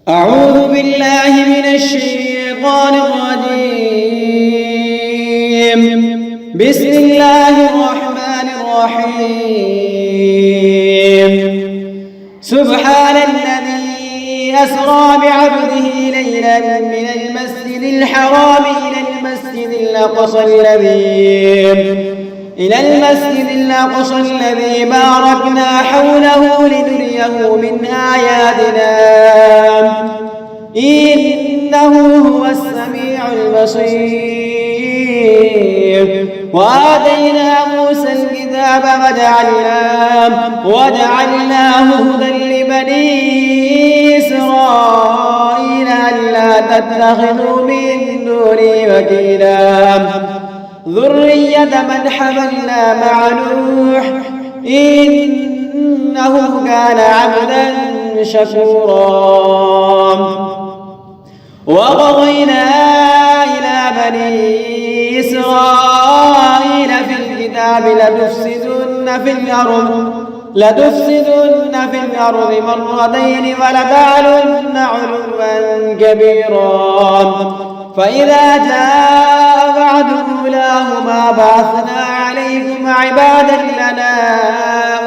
أعوذ بالله من الشيطان الرجيم. بسم الله الرحمن الرحيم. سبحان الذي أسرى بعبده ليلا من المسجد الحرام إلى المسجد الأقصى الذي باركنا حوله لنريه من آياتنا إنه هو السميع البصير. وآتينا موسى الكتاب وجعلناه هدى لبني إسرائيل ألا تتخذوا من دوني وكيلا ذرية من حملنا مع نوح إنه كان عبدا شكورا. وقضينا إلى بني إسرائيل في الكتاب لتفسدن في الأرض مرتين ولتعلن علوا كبيرا. فإذا جاء وعد أولاهما بعثنا عليكم عبادا لنا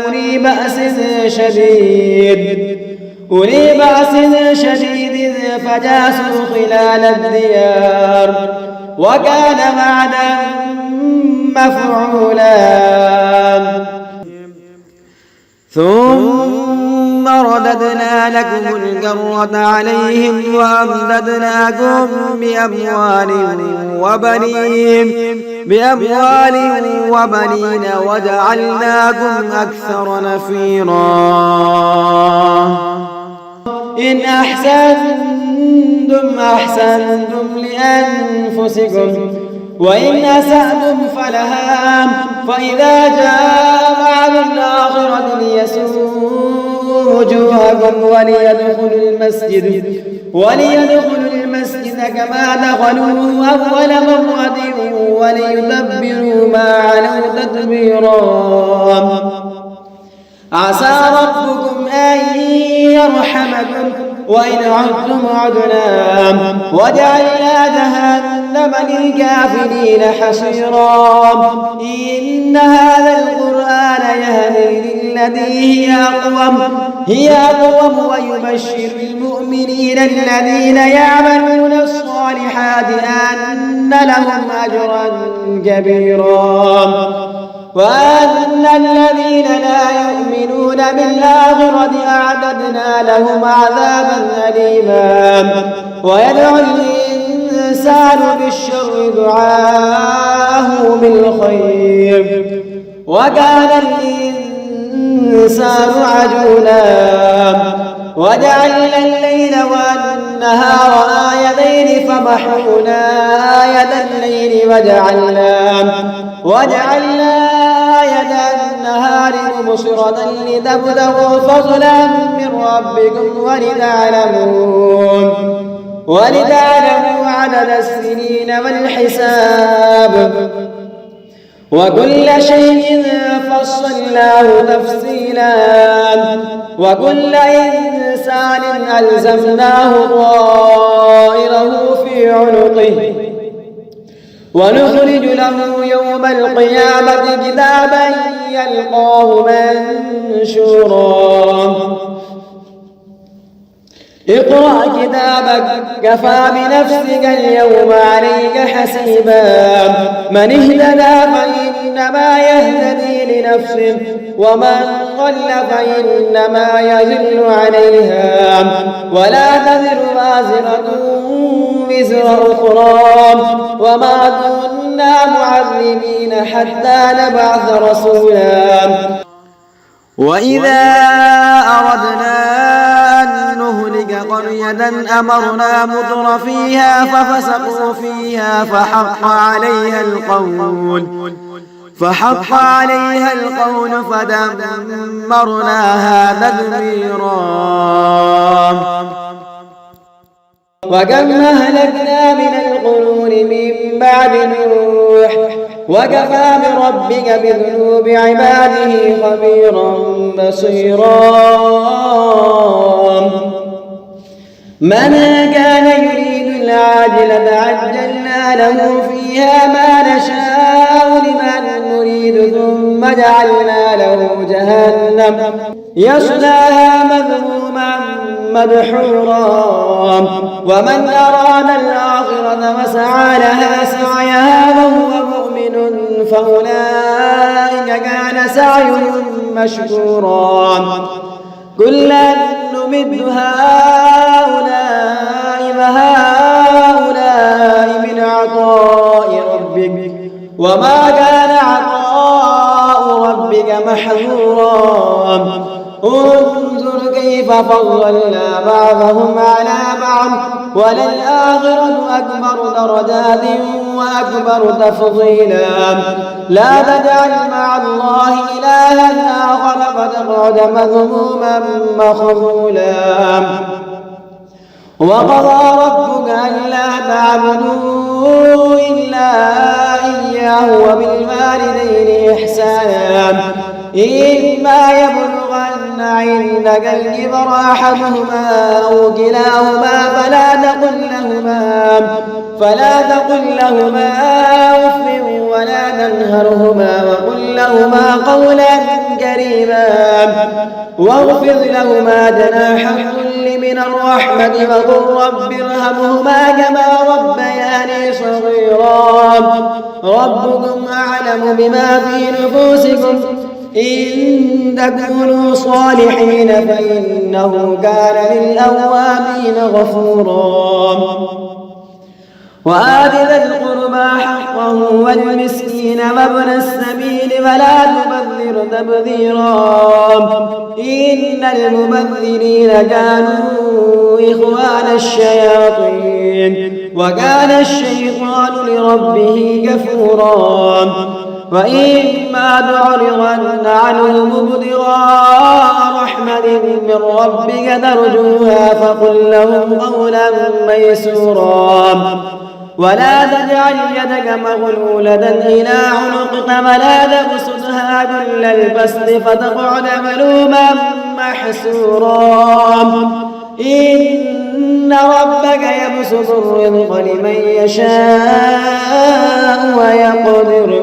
أولي بأس شديد فجاسوا خلال الديار وكان وعدا مفعولا. ثم رددنا لكم الكرة عليهم وأمددناكم بأموال وبنين وجعلناكم أكثر نفيرا. إن أحسنتم لأنفسكم وإن أسأتم فلها. فإذا جاء وعد الآخرة ليسوءوا وجوهكم وليدخلوا المسجد كما دخلوه أول مرة وليتبروا ما علوا تتبيرا. عسى ربكم أن يرحمكم وإن عدتم عدنا وجعلنا جهنم للكافرين حصيرا. إن هذا القرآن يهدي للتي هي أقوم ويبشر المؤمنين الذين يعملون الصالحات أن لهم أجرا كبيرا وأن الذين لا يؤمنون بالآخرة أعتدنا لهم عذابا أليما. ويدعو الإنسان بالشر دعاءه بالخير وكان الإنسان عجولا. وجعلنا الليل والنهار آيتين فمحونا آية الليل وجعلنا آية النهار مبصرة لتبتغوا فضلا من ربكم ولتعلموا عدد السنين والحساب وكل شيء فصلناه تفصيلا. وكل إنسان ألزمناه طائره في عنقه ونخرج له يوم القيامة كتابا يلقاه منشورا. اقرأ كتابك كفى بنفسك اليوم عليك حسيبا. من اهتدى فإنما يهتدي لنفسه ومن ضل فإنما يضل عليها ولا تزر وازرة وزر أخرى وما كنا معذبين حتى نبعث رسولا. وإذا أردنا أن نهلك قرية أمرنا متر فيها ففسقوا فيها فحق عليها القول فدمرناها تدميرا. وكم أهلكنا من القرون من بعد نوح وكفى بربك بذنوب عباده خبيرا بصيرا. من كان يريد العاجلة عجلنا له فيها ما نشاء لمن نريد ثم جعلنا له جهنم يصلاها مذموما مدحورا ومن أراد الآخرة وسعى لها سعيها وهو مؤمن فأولئك كان سعيهم مشكورا كلا نمد هؤلاء وهؤلاء من عطاء ربك وما كان عطاء ربك محظورا انظر كيف فضلنا بعضهم على بعض وللآخرة أكبر درجات وأكبر تفضيلا لا تجعل مع الله إلها آخر فتقعد مذموما مخذولا وقضى ربك ألا تعبدوا إلا إياه وبالوالدين إحسانا إما يبلغن عندك الكبر أحدهما أو كلاهما فلا تقل لهما أف ولا تنهرهما وقل لهما قولا كريما واخفض لهما جناح الذل من الرحمة وقل رب ارحمهما كما ربياني صغيرا ربكم أعلم بما في نفوسكم إن تكونوا صالحين فإنه كان للأوابين غفورا وآت ذا القربى حقه والمسكين وابن السبيل ولا تبذر تبذيرا إن المبذرين كانوا إخوان الشياطين وكان الشيطان لربه كفورا وإما تعرضن عنهم ابتغاء رحمة من ربك ترجوها فقل لهم قولا ميسورا ولا تجعل يدك مغلولة إلى عنقك ولا تبسطها كل البسط فتقعد ملوما محسورا إن ربك يبسط الرزق لمن يشاء ويقدر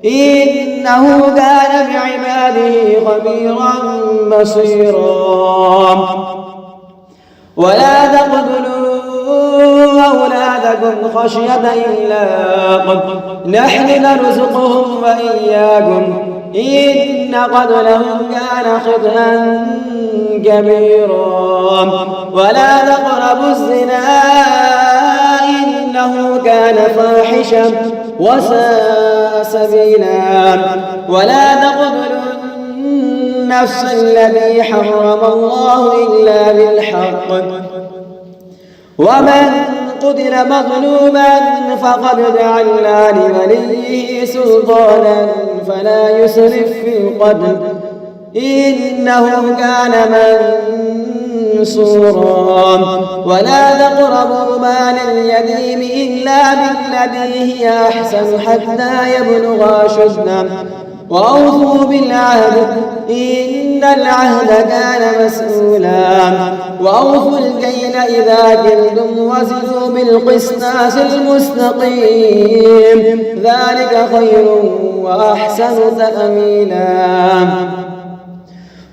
إنه كان بعباده خبيرا بصيرا ولا تقتلوا أولادكم خشية إملاق نحن نرزقهم وإياكم إن قتلهم كان خطئا كبيرا ولا تقربوا الزنا إنه كان فاحشا وساء سبيلا ولا تقتلوا النفس التي حرم الله إلا بالحق ومن قتل مظلوما فقد جعلنا لوليه سلطانا فلا يسرف في القتل إنه كان منصورا ولا تقربوا مال اليتيم إلا بالتي هي أحسن حتى يبلغ أشده وأوفوا بالعهد إن العهد كان مسؤولا وأوفوا الكيل إذا كلتم وزنوا بالقسطاس المستقيم ذلك خير وأحسن تأويلا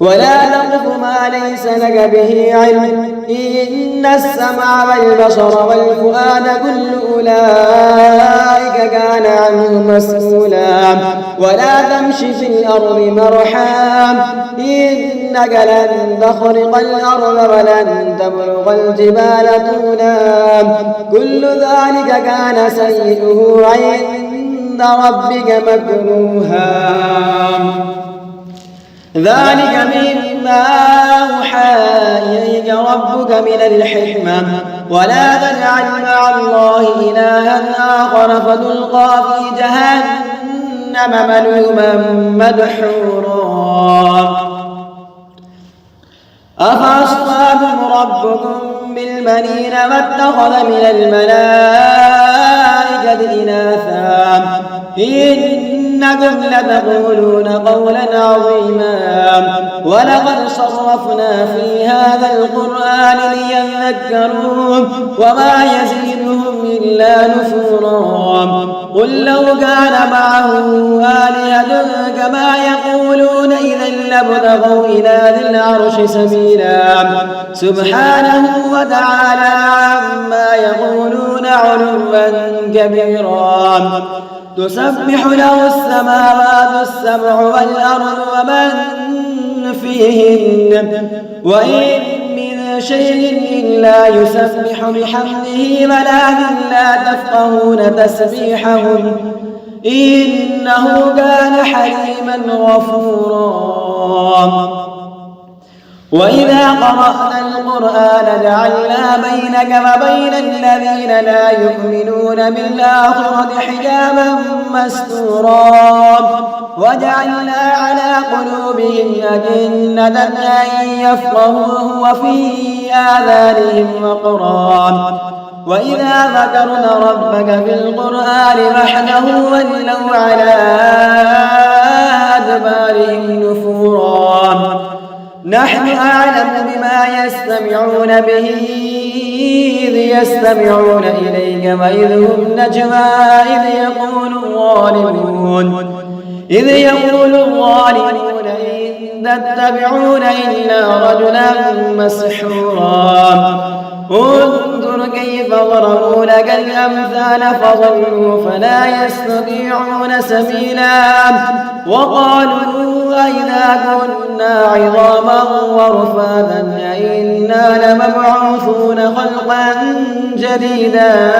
ولا تقف ما ليس لك به علم إن السمع والبصر والفؤاد كل أولئك كان عنه مسؤولا ولا تمش في الأرض مرحا إنك لن تخرق الأرض ولن تبلغ الجبال طولا كل ذلك كان سيئه عند ربك مكروها ذلك مما أوحى إليك ربك من الحكمة ولا تجعل مع الله إلها آخر فتلقى في جهنم ملوما مدحورا أفأصفاكم ربكم بالبنين واتخذ من الملائكة إناثا إنه إنكم لتقولون قولا عظيما ولقد صرفنا في هذا القرآن ليذكروا وما يزيدهم إلا نفورا قل لو كان معه آلهة كما يقولون إذا لابتغوا إلى ذي العرش سبيلا سبحانه وتعالى عما يقولون علوا كبيرا تسبح له السماوات السبع والأرض ومن فيهن وإن من شيء إلا يسبح بحمده ولكن لا تفقهون تسبيحهم إنه كان حليما غفورا وإذا قرأت القرآن جعلنا بينك وبين الذين لا يؤمنون بالآخرة حجابا مستورا وجعلنا على قلوبهم أكنة أن يفقهوه وفي آذانهم وقرا وإذا ذكرنا ربك في القرآن وحده ولوا على أدبارهم نفورا نحن أعلم بما يستمعون به إذ يستمعون إليك وإذ هم نجوى إذ يقول الظالمون إن تتبعون إلا رجلا مسحورا انظر كيف ضربوا لك الأمثال فضلوا فلا يستطيعون سبيلا وقالوا أئذا كنا عظاما ورفاتا أئنا لمبعوثون خلقا جديدا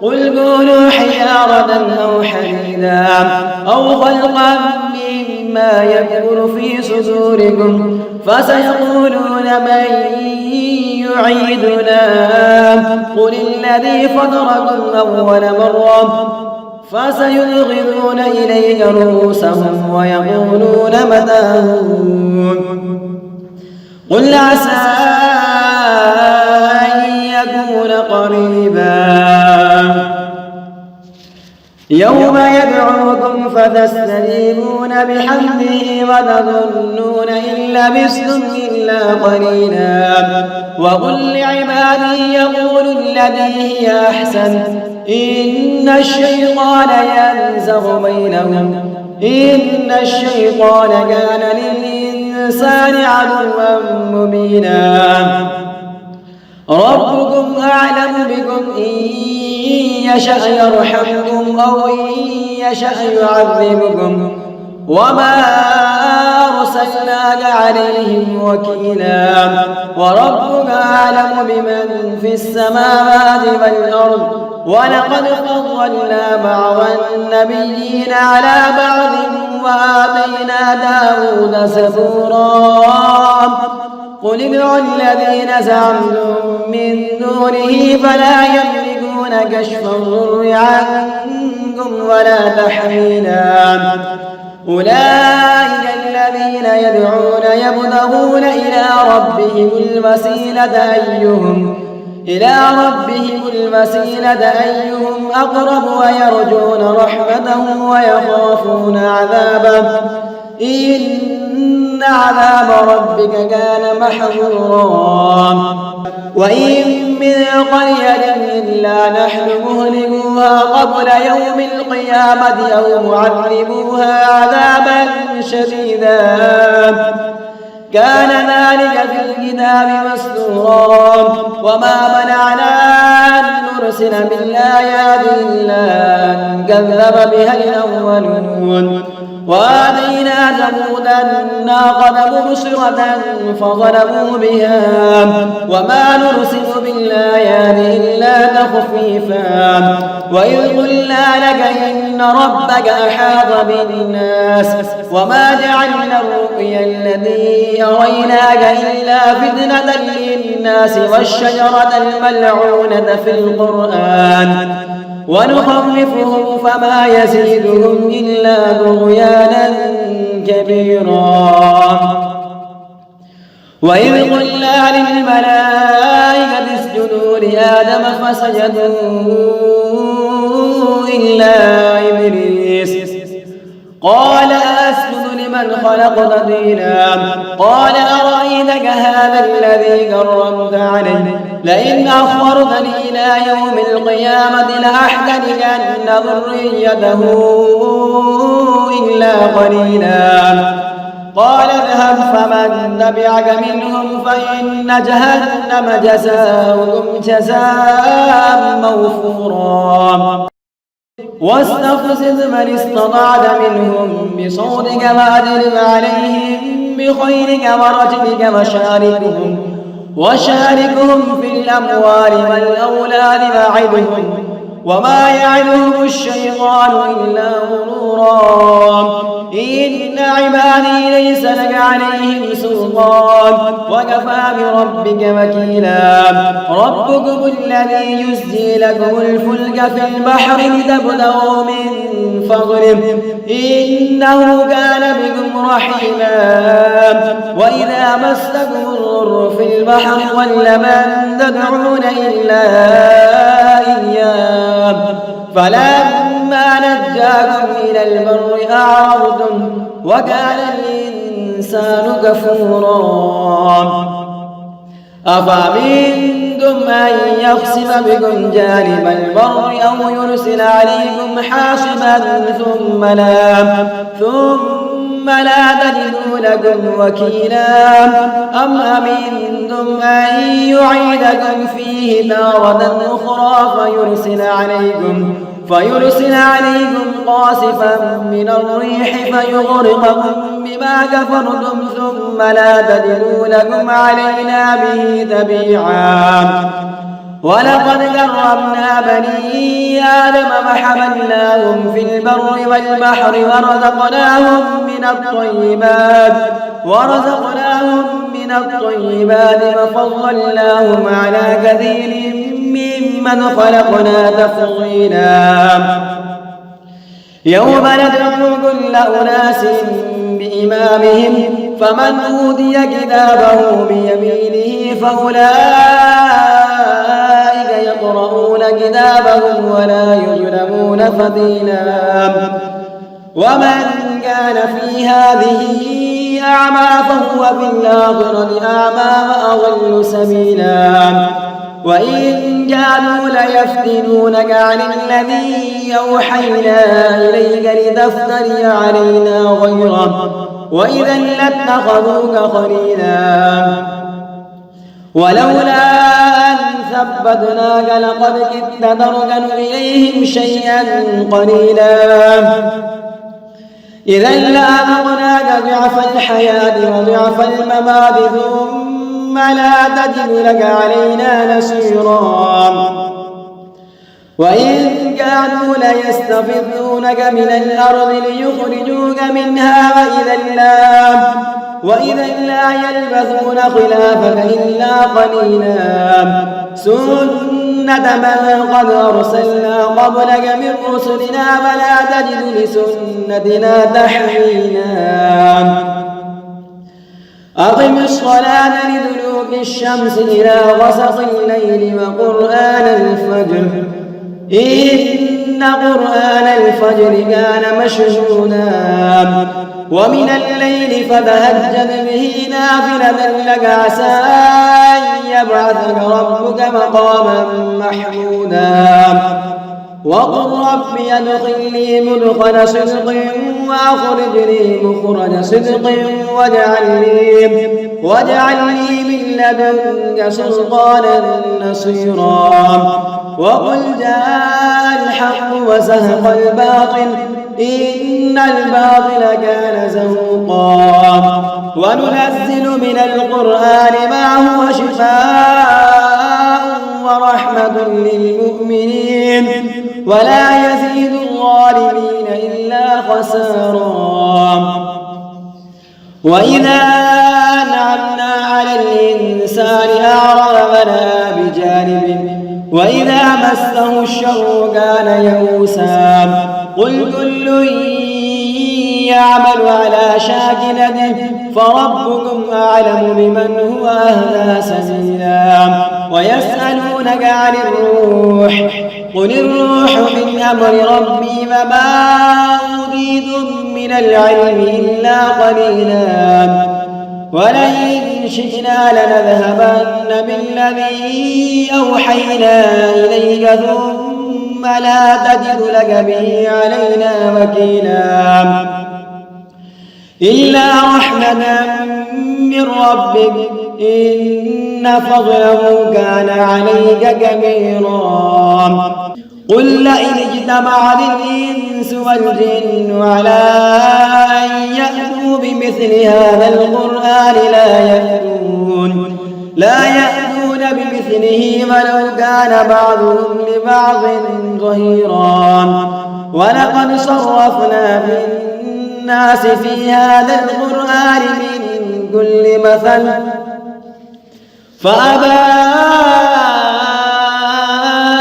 قل كونوا حجارة أو حديدا أو خلقا مما يكبر في صدوركم فسيقولون من يعيدنا قل الذي فطركم أول مرة فسينغضون إليك رؤوسهم ويقولون متى قل عسى أن يكون قريبا يوم يدعوكم فتستجيبون بحمده وتظنون إن لبثتم إلا قليلا وقل لعبادي يقولوا التي هي أحسن إن الشيطان ينزغ بينهم إن الشيطان كان للإنسان عدوا مبينا ربكم أعلم بكم إن يشأ يرحمكم أو إن يشأ يعذبكم وما أرسلناك عليهم وكيلا وربك أعلم بمن في السماوات والأرض ولقد فضلنا بعض النبيين على بعض وآتينا داود زبورا قل ادعوا الذين زعمتم من دونه فلا يملكون كشف الضر عنكم ولا تحويلا أولئك الذين يدعون يبتغون إلى ربهم المسيلة أيهم أقرب ويرجون رحمته ويخافون عذابه إن عذاب ربك كان محظورا وإن من قرية إلا نحن مهلكوها قبل يوم القيامة أو معذبوها عذابا شديدا كان ذلك في الكتاب مسطورا وما منعنا أن نرسل بالآيات إلا أن كذب بها الأولون وآتينا ثمود الناقة مبصرة فظلموا بها وما نرسل بالآيات إلا تخفيفا وإذ قلنا لك إن ربك أحاط بالناس وما جعلنا الرؤيا التي أريناك إلا فتنة للناس والشجرة الملعونة في القرآن ونخوفهم فما يزيدهم إلا طغيانا كبيرا وإذ قلنا للملائكة اسجدوا لآدم فسجدوا إلا إبليس قال أسجد لمن خلقت طينا قال أرأيتك هذا الذي كرمت عليه لئن أخرتني إلى يوم القيامة لأحتنكن ذريته إلا قليلا قال اذهب فمن تبعك منهم فإن جهنم جزاؤكم جزاء موفورا واستفزز من استطعت منهم بصوتك وأجلب عليهم بخيلك ورجلك وشاركهم في الأموال والأولاد وعدهم وما يعدهم الشيطان إلا غرورا إن عبادي ليس لك عليهم سلطان وكفى بربك وكيلا ربكم الذي يزجي لكم الفلك في البحر لتبتغوا من فضله إنه كان بكم رحيما وإذا مسكم الضر في البحر ضل من تدعون إلا إياه فلما نجاكم إلى البر أعرضتم وكان الإنسان كفورا أفأمنتم أن يخسف بكم جانب البر أو يرسل عليكم حاصبا ثم لا تجدوا لكم وكيلا أم أمنتم أن يعيدكم فيه تارة أخرى فيرسل عليكم قاصفا من الريح فيغرقكم بما كفرتم ثم لا تجدوا لكم علينا به تبيعا ولقد كرمنا بني آدم فحملناهم في البر والبحر ورزقناهم من الطيبات وفضلناهم على كثير ممن خلقنا تفضيلا يوم ندعو كل أناس بإمامهم فمن أوتي كتابه بيمينه فأولئك يقرؤون كتابهم ولا يظلمون فتيلا ومن كان في هذه أعمى فهو في الآخرة أعمى وأضل سبيلا وإن كانوا ليفتنونك عن الذي أوحينا إليك لتفتري علينا غيره وإذا لاتخذوك خليلا ولولا أن ثبتناك لقد كدت تركن إليهم شيئا قليلا إذا لأذقناك ضعف الحياة وضعف الممات ثم لا تجد لك علينا نصيرا وإن كانوا ليستفزونك من الأرض ليخرجوك منها وإذا لا يلبثون خلافك إلا قليلا سنة من قد أرسلنا قبلك من رسلنا فلا تجد لسنتنا تحويلا أقم الصلاة لدلوك الشمس إلى غسق الليل وقرآن الفجر إن قرآن الفجر كان مشهودا ومن الليل فتهجد به نافلة لك عسى أن يبعثك ربك مقاما محمودا وقل رب ادخلني مدخل صدق وأخرجني مخرج صدق واجعلني من لدنك سلطانا نصيرا وقل جاء الحق وزهق الباطل إن الباطل كان زهوقا وننزل من القرآن ما هو شفاء ورحمة للمؤمنين ولا يزيد الظالمين إلا خسارا وإذا أنعمنا على الإنسان أعرض ونأى بجانبه وإذا مسه الشر كان يئوسا قل كل يعمل على شاكلته فربكم أعلم بمن هو أهدى سبيلا ويسألونك عن الروح قل الروح من أمر ربي وما أوتيتم من العلم إلا قليلا ولئن شئنا لنذهبن بالذي أوحينا إليك ثم لا تجد لك به علينا وكيلا إلا رحمة من ربك إن فضله كان عليك كبيرا قل لئن اجتمعت الإنس والجن على أن يأتوا بمثل هذا القرآن لا يأتون بمثله ولو كان بعضهم لبعض ظهيرا ولقد صرفنا في الناس في هذا القرآن من كل مثل فأبى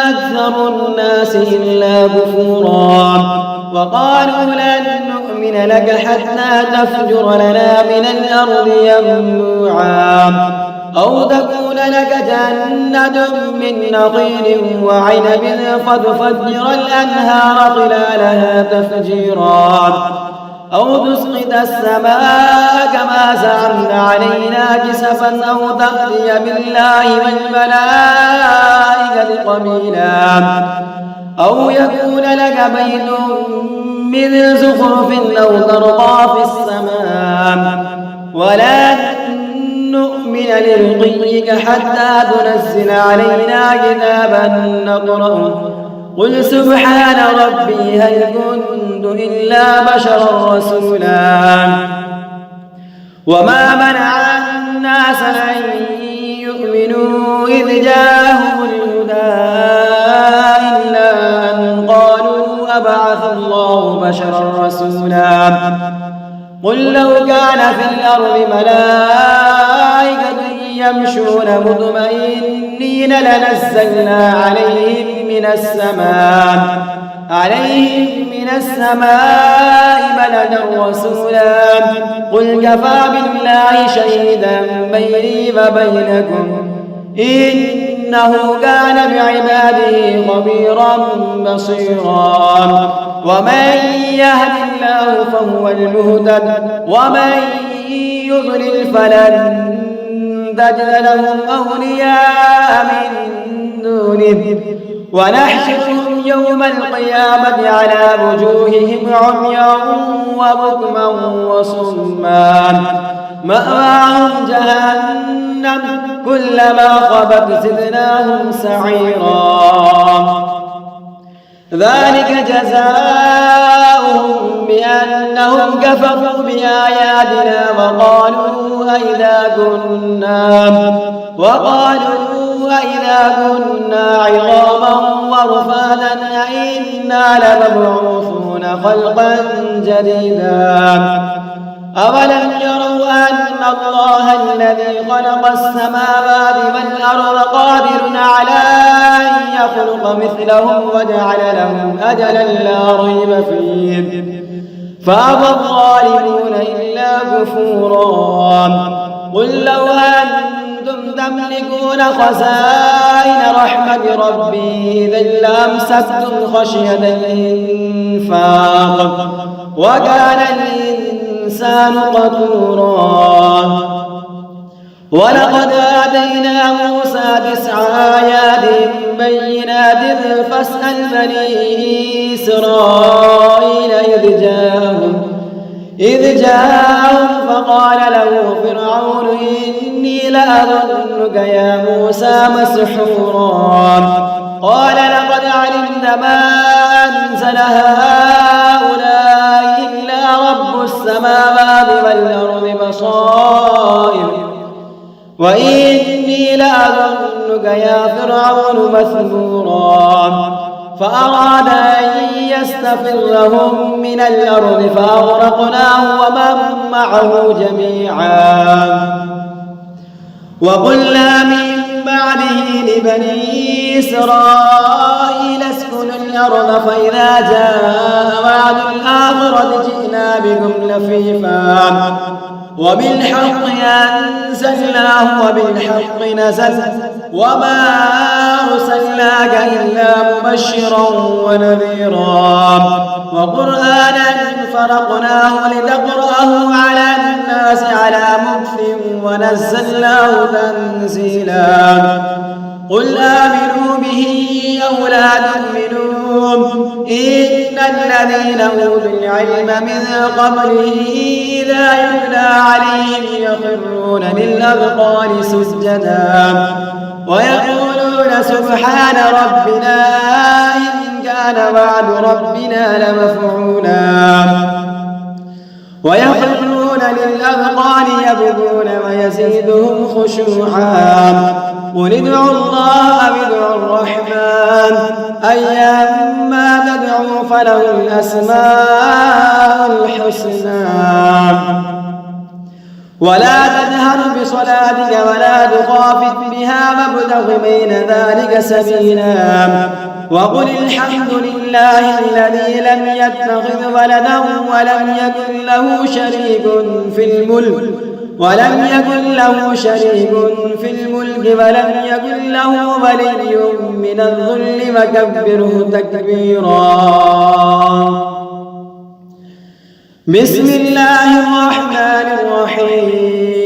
أكثر الناس إلا كفورا وقالوا لن نؤمن لك حتى تفجر لنا من الأرض ينبوعا أو تكون لك جنة من نخيل وعنب فتفجر الأنهار خلالها تفجيرا أو تسقط السماء كما زعمت علينا كسفا أو تأتي بالله والملائكة قبيلا أو يكون لك بيت من زخرف أو ترقى في السماء ولا نؤمن لرقيك حتى تنزل علينا كتابا نقرأه قل سبحان ربي هل كنت إلا بشرا رسولا وما منع الناس أن يؤمنوا إذ جاءهم الهدى إلا أن قالوا أبعث الله بشرا رسولا قل لو كان في الأرض ملائكة يمشون مطمئنين لنزلنا عليهم من السماء ملكا رسولا قل كفى بالله شهيدا بيني وبينكم إنه كان بعباده خبيرا بصيرا ومن يهد الله فهو المهتد ومن يضلل فلن تجد لهم أولياء من دونه ونحشرهم يوم القيامة على وجوههم عميا وبكما وصما مأواهم جهنم كلما خبت زدناهم سعيرا ذلك جزاؤهم بأنهم كفروا بآياتنا وقالوا أئذا كنا عظاما ورفاتا أئنا لمبعوثون خلقا جديدا أولم يروا أن الله الذي خلق السماوات والأرض قادر على أن يخلق مثلهم وجعل لهم أجلا لا ريب فيه فأبى الظالمون إلا كفورا قل لو أنتم تملكون خزائن رحمة ربي إذا لأمسكتم خشية الإنفاق وكان الإنسان قتورا ولقد آتينا موسى 9 آيات بينات فاسأل بني إسرائيل إذ جاءهم فقال له فرعون إني لأظنك يا موسى مسحورا قال لقد علمت ما أنزل هؤلاء إلا رب السماوات والأرض بصائر وإني لأظنك يا فرعون مثبورا فأراد أن يستفرهم من الأرض فأغرقناه ومن معه جميعا وقلنا من بعده لبني إسرائيل اسكنوا الأرض فإذا جاء وعد الآخرة جئنا بكم لفيفا وبالحق أنزلناه وبالحق نزل وما أرسلناك إلا مبشرا ونذيرا وقرآنا فرقناه لتقرأه على الناس على مكث ونزلناه تنزيلا قل آمنوا به أو لا تؤمنون إن الذين أوتوا العلم من قبله إذا يتلى عليهم يخرون للأذقان سجدا ويقولون سبحان ربنا إن كان وعد ربنا لمفعولا ويخرون للأذقان يبكون ويزيدهم خشوعا قل ادعوا الله أو ادعوا الرحمن أيما تدعوا فله الأسماء الحسنى ولا تجهر بصلاتك ولا تخافت بها وابتغ بين ذلك سبيلا وقل الحمد لله الذي لم يتخذ ولدا ولم يكن له شريك في الملك ولم يكن له ولي من الذل وكبره تكبيرا بسم الله الرحمن الرحيم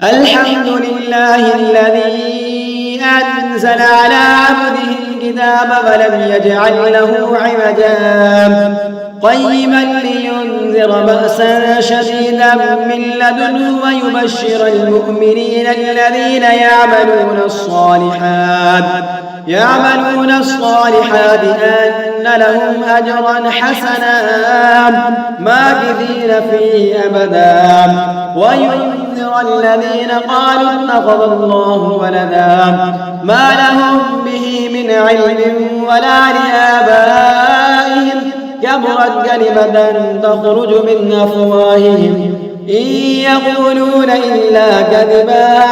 الحمد لله الذي أنزل على عبده الكتاب ولم يجعل له عوجا قيما لينذر بأسا شديدا من لدنه ويبشر المؤمنين الذين يعملون الصالحات أن لهم أجرا حسنا ماكثين فيه أبدا وينذر الذين قالوا اتخذ الله ولدا ما لهم به من علم ولا لآبائهم كبرت كلمة تخرج من أفواههم إن يقولون إلا كذبا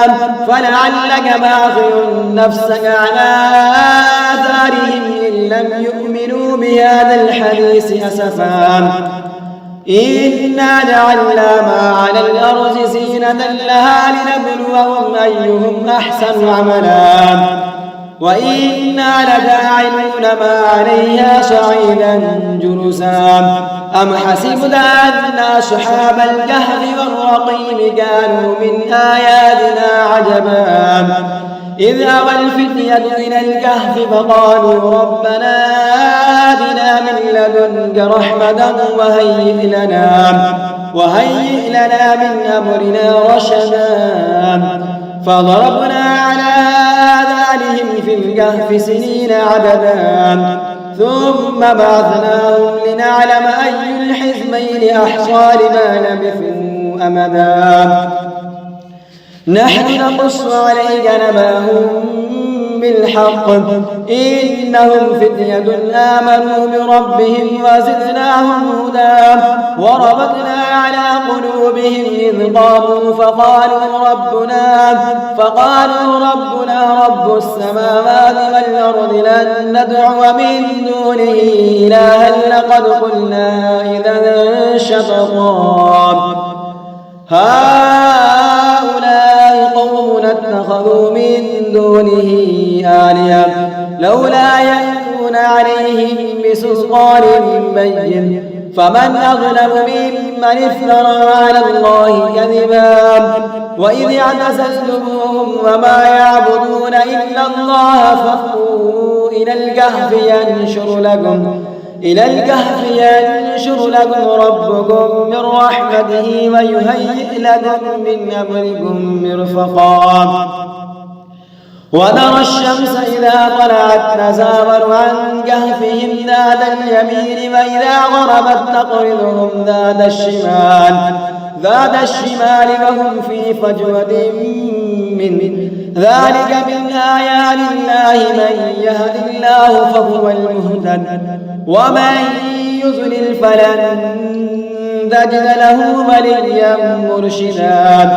فلعلك باخع نفسك على آثارهم إن لم يؤمنوا بهذا الحديث أسفا إنا جعلنا ما على الأرض زينة لها لنبلوهم أيهم أحسن عملا وإنا لجاعلون ما عليها صعيدا جرزا أم حسبت أن أصحاب الكهف والرقيم كانوا من آياتنا عجبا إذ أوى الفتية إلى الكهف فقالوا ربنا آتنا من لدنك رحمة وهيئ لنا من أمرنا رشدا فضربنا على آذانهم في الكهف سنين عددا ثم بعثناهم لنعلم أي الحزبين أحصى لما لبثوا أمدا نحن نقص عليك نبأهم بالحق إنهم فتية آمنوا بربهم وزدناهم هدى وربطنا على قلوبهم إذ قاموا فقالوا ربنا رب السماوات والأرض لن ندعو من دونه إلها لقد قلنا إذا شططا هؤلاء قوم اتخذوا من دونه آلهة لولا يأتون عليهم بسلطان بين فمن أظلم ممن افترى على الله كذبا وإذ اعتزلتموهم وما يعبدون إلا الله فأووا إلى الكهف ينشر لكم ربكم من رحمته ويهيئ لكم من أمركم مرفقا وترى الشمس إذا طلعت تزاور عن كهفهم ذات اليمين وإذا غربت تقرضهم ذات الشمال وهم في فجوة منه ذلك من آيات الله من يهد الله فهو المهتد ومن يضلل فلن تجد له وليا مرشدا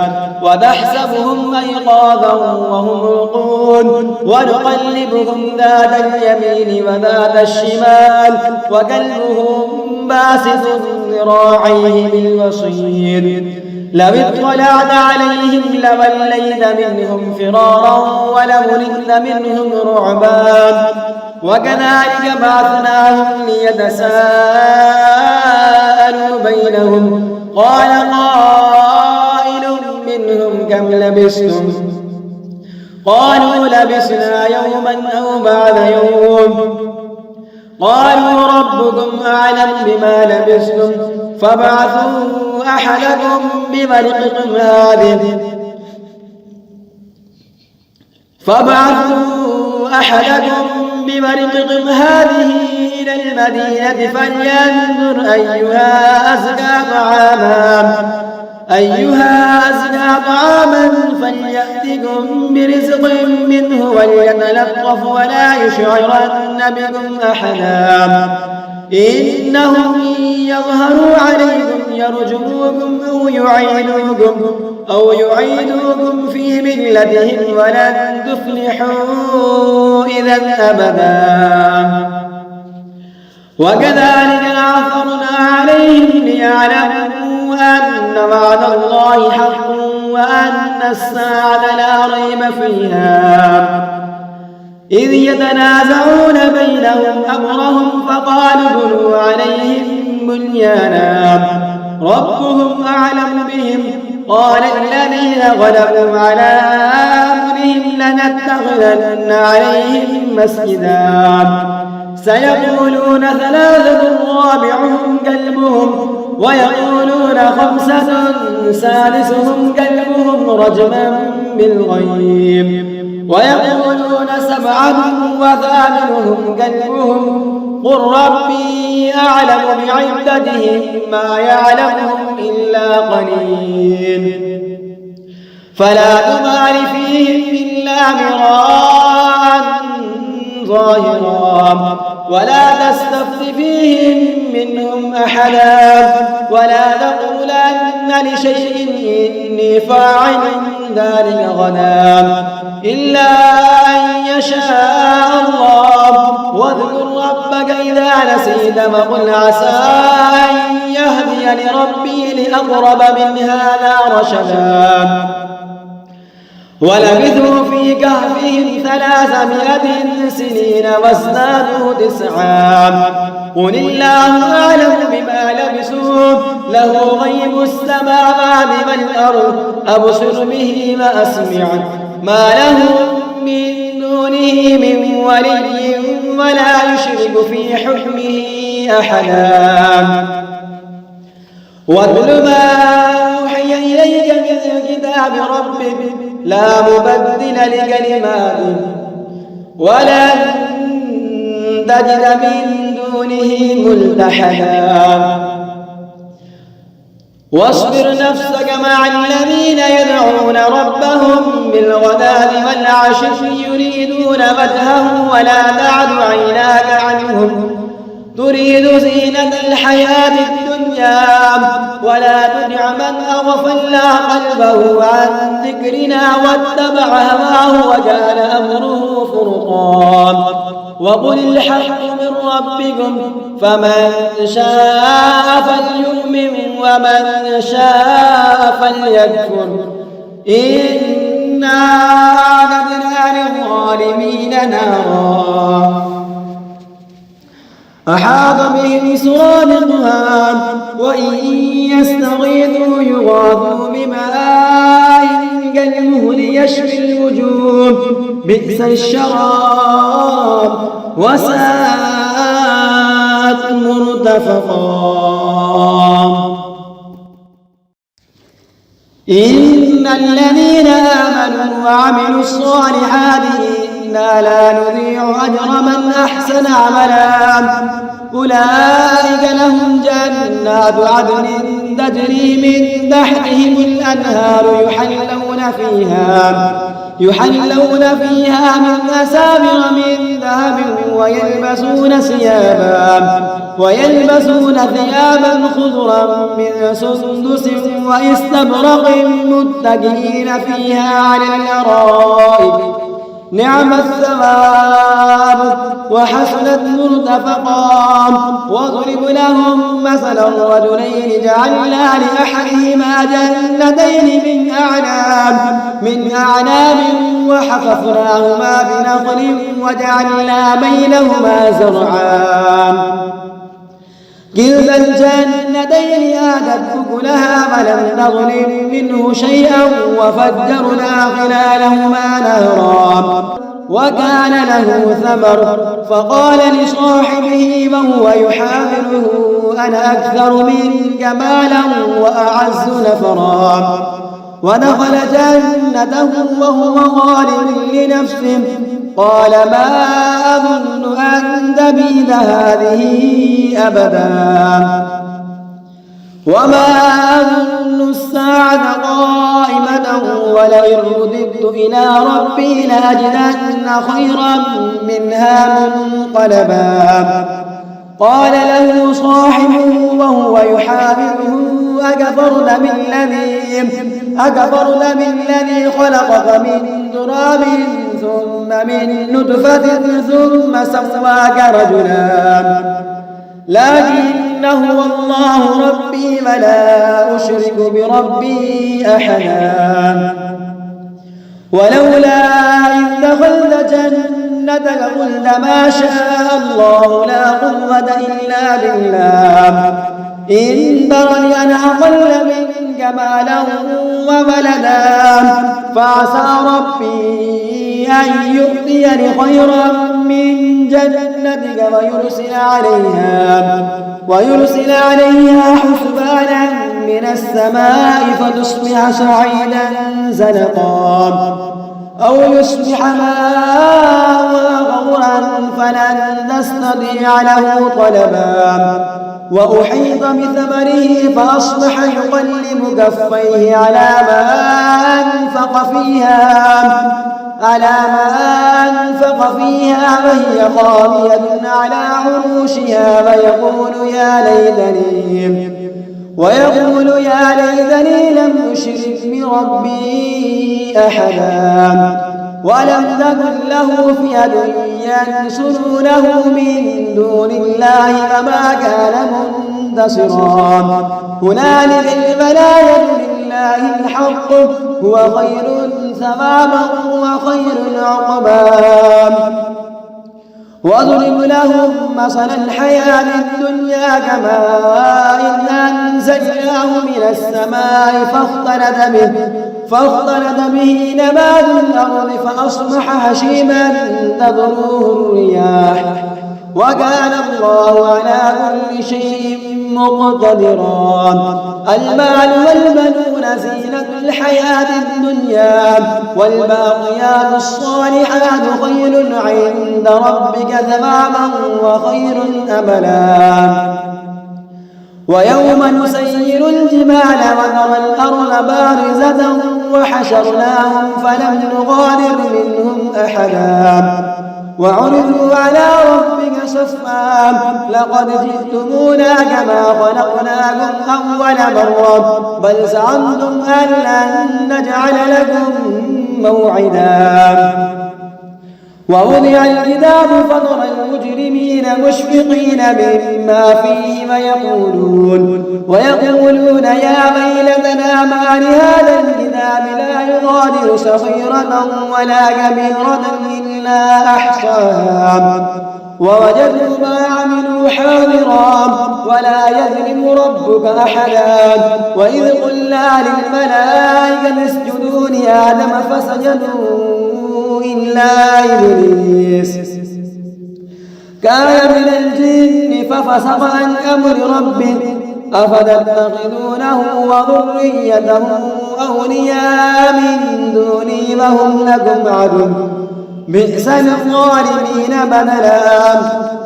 وتحسبهم أيقاظا وهم رقود ونقلبهم ذات اليمين وذات الشمال وكلبهم باسط ذراعيه بالوصيد لو اطلعت عليهم لوليت منهم فرارا ولملئت منهم رعبا وكذلك بعثناهم ليتساءلوا بينهم قال قائل منهم كم لبثتم قالوا لبثنا يوما أو بعد يوم قالوا ربكم أعلم بما لبثتم فابعثوا أحدكم بورقكم هذه إلى المدينة فلينظر أيها أزكى طعاما فليأتكم برزق منه وليتلطف ولا يشعرن بكم أحدا إنهم إن يظهروا عليكم يرجموكم أو يعيدوكم في ملتهم ولن تفلحوا إذا أبدا وكذلك أعثرنا عليهم ليعلموا أن وعد الله حق وأن الساعة لا ريب فيها إذ يتنازعون بينهم أمرهم فقالوا بنوا عليهم بنيانا ربهم أعلم بهم قال الذين غلبوا على أمرهم لنتخذن عليهم مسجدا سيقولون ثلاثة رابعهم كلبهم ويقولون خمسة سادسهم كلبهم رجما بالغيب ويقولون سبعة وثامنهم كلبهم قل ربي أعلم بعدتهم ما يعلمهم إلا قليل فلا تمار فيهم إلا مراء ظاهرا ولا تستفت فيهم منهم أحدا ولا تقولن لشيء إني فاعل ذلك غدا إلا أن يشاء الله واذكر ربك إذا نسيت فقل عسى أن يهدي لربي لأقرب من هذا رشدا ولبثوا في كهفهم 300 سنين وازدادوا 9 قل الله أعلم بما لبثوا له غيب السماوات والأرض أبصر به وأسمع ما لهم من دونه من ولي ولا يشرك في حكمه أحدا واتل ما أوحي إليك من كتاب ربك لا مبدل لكلماته ولن تجد من دونه ملتحدا واصبر نفسك مع الذين يدعون ربهم بالغداة والعشي يريدون وجهه ولا تعد عيناك عنهم تريد زينة الحياة الدنيا ولا تدع من أغفلنا قلبه عن ذكرنا واتبع هواه وكان أمره فرطا وقل الحق من ربكم فمن شاء فليؤمن ومن شاء فليكفر إنا أعتدنا للظالمين نارا أحاط بهم سرادقها وإن يستغيثوا يغاثوا بماء كالمهل يشفي الوجوه بئس الشراب وساءت مرتفقا إن الذين آمنوا وعملوا الصالحات إنا لا نضيع أجر من أحسن عملا أولئك لهم جنات عدن تجري من تحتهم الأنهار يحلون فيها من أساور من ذهب ويلبسون ثيابا خضرا من سندس واستبرق متكئين فيها على الأرائك نعم الثواب وحسنت مرتفقا. واضرب لهم مثلا رجلين جعلنا لأحدهما جنتين من أعناب وحففناهما بنخل وجعلنا بينهما زرعا. كلتا الجنتين آتت أكلها فلم تظلم منه شيئا وفجرنا خلالهما نهرا وكان له ثمر. فقال لصاحبه وهو يحاوره أنا أكثر منك مالا وأعز نفرا. ودخل جنته وهو ظالم لنفسه قال ما أظن أن تبيد هذه أبدا وما أظن الساعة قائمة ولئن رددت إلى ربي لأجدن خيرا منها منقلبا. قال له صاحبه وهو يحاوره أكفرت بالذي خلقك من تراب ثم من نطفة ثم سواك رجلا لكن هو الله ربي ولا أشرك بربي أحدا. ولولا إذ دخلت جنتك قلت ما شاء الله لا قوة إلا بالله إن ترني أنا أقل منك مالا وولدا فعسى ربي أن يؤتيني خيرا من جنتك ويرسل عليها حسبانا من السماء فتصبح صعيدا زلقا أو يصبح ماؤها غورا فلن تستطيع له طلبا. وأحيط بثمره فأصبح يقلب كفيه على ما أنفق فيها وهي خاوية على عروشها ويقول يا ليتني لم أشرك بربي أحدا. ولم تكن له فئة ينصرونه من دون الله فما كان منتصرا. هنالك الولاية لله الحق هو خير ثوابا وخير عقبا. واضرب لهم مثل الحياة الدنيا كماء أنزلناه من السماء فاختلط به نبات الأرض فأصبح هشيما تذروه الرياح وكان الله على كل شيء مقتدرا. المال والبنون زينة الحياة الدنيا والباقيات الصالحات خير عند ربك ثوابا وخير أملا. ويوم نسير الجبال وترى الأرض بارزة وحشرناهم فلم نغادر منهم أحدا وعرضوا على ربك صفا لقد جئتمونا كما خلقناكم أول مرة بل زعمتم أن لن نجعل لكم موعدا. ووضع الكتاب فترى المجرمين مشفقين مما فيه ويقولون يا ويلتنا ما لهذا الكتاب لا يغادر صغيرة ولا كبيرة إلا أحصاها ووجدوا ما عملوا حاضرا ولا يظلم ربك أحدا. وإذ قلنا للملائكة اسجدوا لآدم فسجدوا إلا إبليس كان من الجن ففسق عن أمر ربه أفتتخذونه وذريته أولياء من دوني وهم لكم عدو بئس للظالمين بدلا.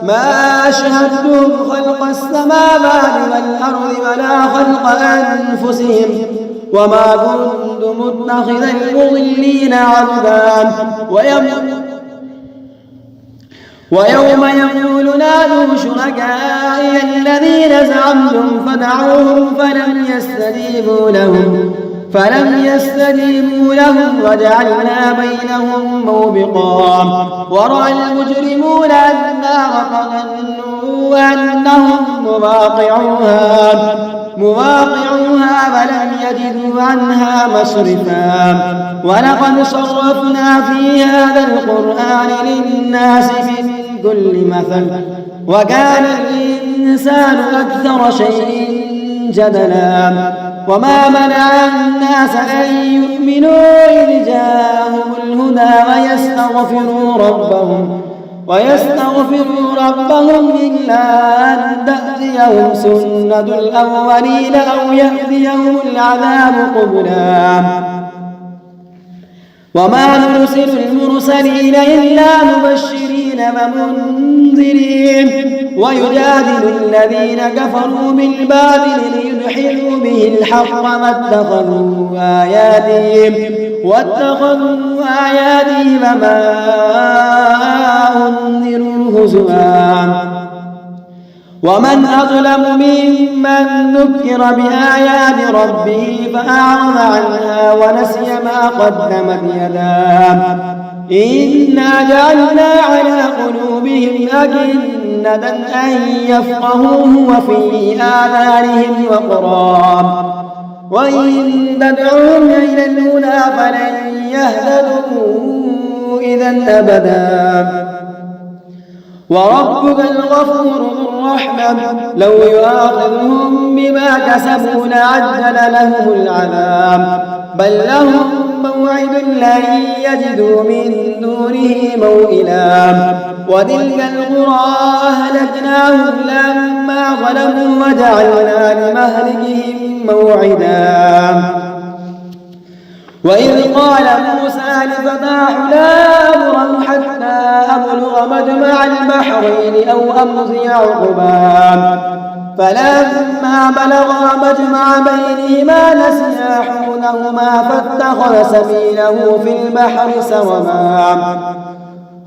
ما أشهدتم خلق السماوات والأرض ولا خلق أنفسهم وما كنت متخذ المضلين عضدا. ويوم يقول نادوا شركائي الذين زعمتم فدعوهم فلم يستجيبوا لهم فلم يستجيبوا لهم وجعلنا بينهم موبقا ورأى المجرمون النار فظنوا أنهم مواقعوها فلم يجدوا عنها مصرفا ولقد صرفنا في هذا القرآن للناس من كل مثل وكان الإنسان أكثر شيء جدلا وما منع الناس أن يؤمنوا إذ جاءهم الهدى ويستغفروا ربهم إلا أن تأتيهم سنة الأولين أو يأتيهم العذاب قبلا وما نرسل المرسلين إلا مبشرين ومنذرين ويجادل الذين كفروا بالباطل ليدحضوا به الحق واتخذوا آياتي وما أنذروا هزوا ومن أظلم ممن ذكر بآيات ربه فأعرض عنها ونسي ما قدمت يداه إنا جعلنا على قلوبهم أكنة أن يفقهوه وفي آذانهم وقرا وإن تدعوهم إلى الهدى فلن يهتدوا إذا أبدا وربك الغفور ذو الرحمة لو يؤاخذهم بما كسبوا لعجل لهم العذاب بل لهم موعد لن يجدوا من دونه موئلا وتلك القرى أهلكناهم لما ظلموا وجعلنا لمهلكهم موعدا وإذ قال موسى لفتاه لا أبرح حتى أبلغ مجمع البحرين أو أمضي حقبا فلما بلغا مجمع بينهما نسيا حوتهما فاتخذ سبيله في البحر سربا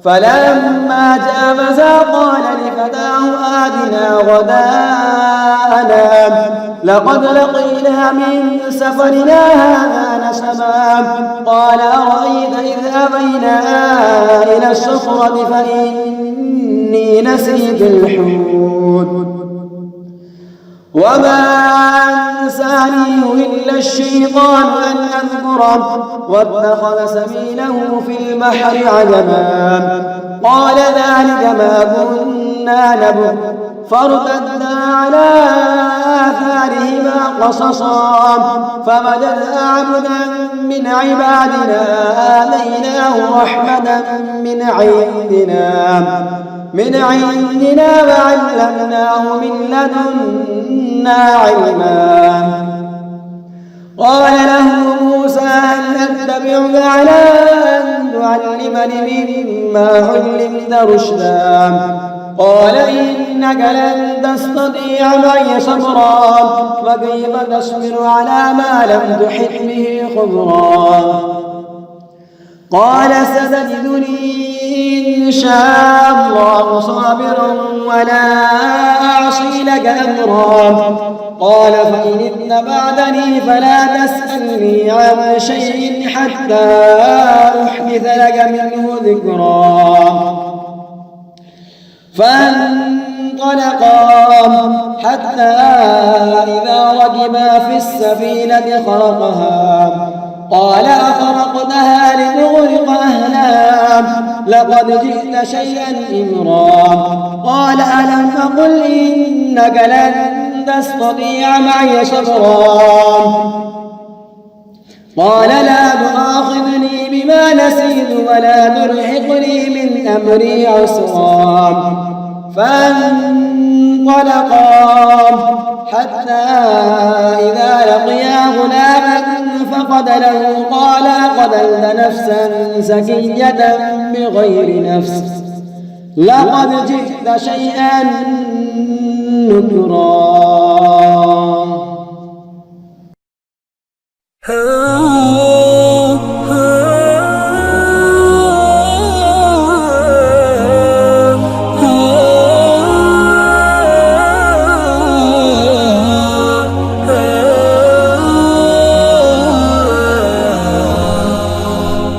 فلما جاوزا قال لفتاه آتنا غداءنا لقد لقينا من سفرنا هذا نسبا قال أرأيت إذ أبينا إلى الصخرة فإني نسيت الحوت وما أنسانيه إلا الشيطان أن أذكره واتخذ سبيله في البحر عجبا قال ذلك ما كنا نبغ فارتدا على آثارهما قصصا فوجدا عبدا من عبادنا آتيناه رحمة من عندنا وعلمناه من لدنا علما قال له موسى هل أتبعك على أن تعلمني مما علمت رشدا قال إنك لن تستطيع معي صبرا وكيف تصبر على ما لم تحط به خبرا قال ستجدني إن شاء الله صابرا ولا أعصي لك أمرا قال فإن اتبعتني فلا تسألني عن شيء حتى أحدث لك منه ذكرا فانطلقا حتى إذا ركبا في السفينة خرقها قال أخرقتها لتغرق أهلها لقد جئت شيئا إمرا قال ألم أقل إنك لن تستطيع معي صبرا قال لا تؤاخذني بما نسيت ولا ترهقني من أمري عسرا فانطلقا حتى إذا لقيا غلاما فقتله قال قتلت نفسا زكية بغير نفس لقد جئت شيئا نكرا